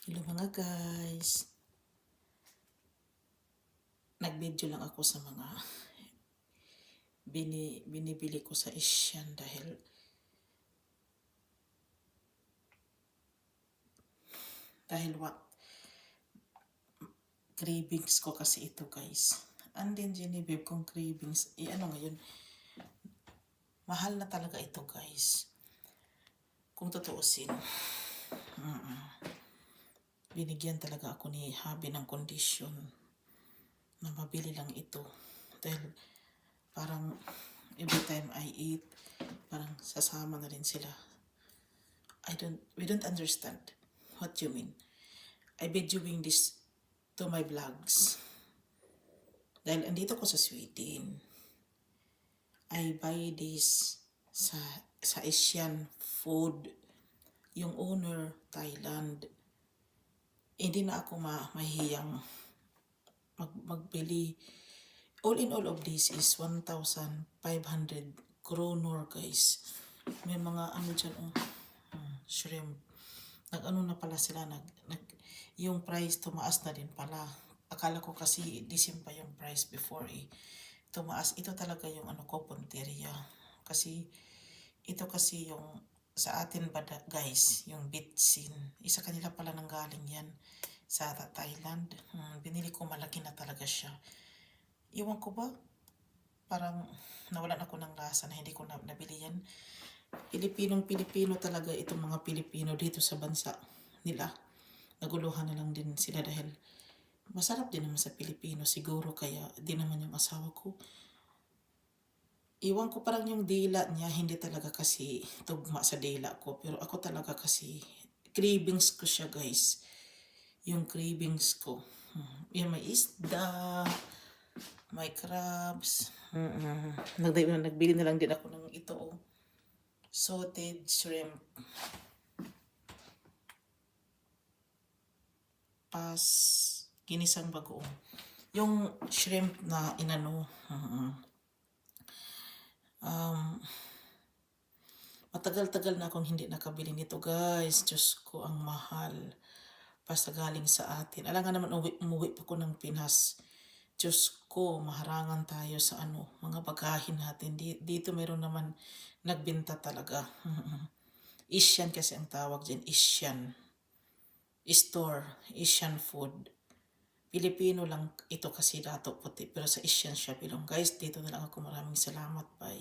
Hello mga guys. Nag-video lang ako sa mga binibili ko sa Asian dahil what cravings ko kasi ito guys. And then Genevieve kong cravings, ngayon, mahal na talaga ito guys. Kung tutuusin, binigyan talaga ako ni Habi ng kondisyon na mabili lang ito. Dahil parang every time I eat, parang sasama na rin sila. We don't understand what you mean. I be doing this to my vlogs. Dahil andito ko sa Sweden, I buy this sa Asian food. Yung owner, Thailand. Hindi na ako mahihiyang magbili. All in all of this is 1,500 kronor guys. May mga dyan, shrimp. Nag-ano na pala sila, yung price tumaas na din pala. Akala ko kasi disim pa yung price before tumaas. Ito talaga yung Punteria. Kasi ito kasi yung sa atin ba guys, yung bitsin. Isa kanila pala nang galing yan sa Thailand. Binili ko, malaki na talaga siya. Iwan ko ba? Parang nawalan ako ng lasa na hindi ko nabili yan. Pilipino talaga itong mga Pilipino dito sa bansa nila. Naguluhan na lang din sila dahil masarap din naman sa Pilipino siguro, kaya di naman yung asawa ko. Iwan ko, parang yung dila niya hindi talaga kasi tugma sa dila ko, pero ako talaga kasi cravings ko siya guys. Yung cravings ko. Yung may isda, may crabs. Nagbili na lang din ako ng ito salted shrimp. Ginisang bagoong. Yung shrimp na matagal-tagal na akong hindi nakabili nito guys. Diyos ko, ang mahal. Basta galing sa atin. Alam nga naman, umuwi pa ko ng Pinas. Diyos ko, maharangan tayo sa mga bagahin natin. Dito meron naman nagbenta talaga. Asian kasi ang tawag dyan. Asian store. Asian food. Pilipino lang ito kasi dato puti. Pero sa Asian siya bilong. Guys, dito na lang ako. Maraming salamat. Bye.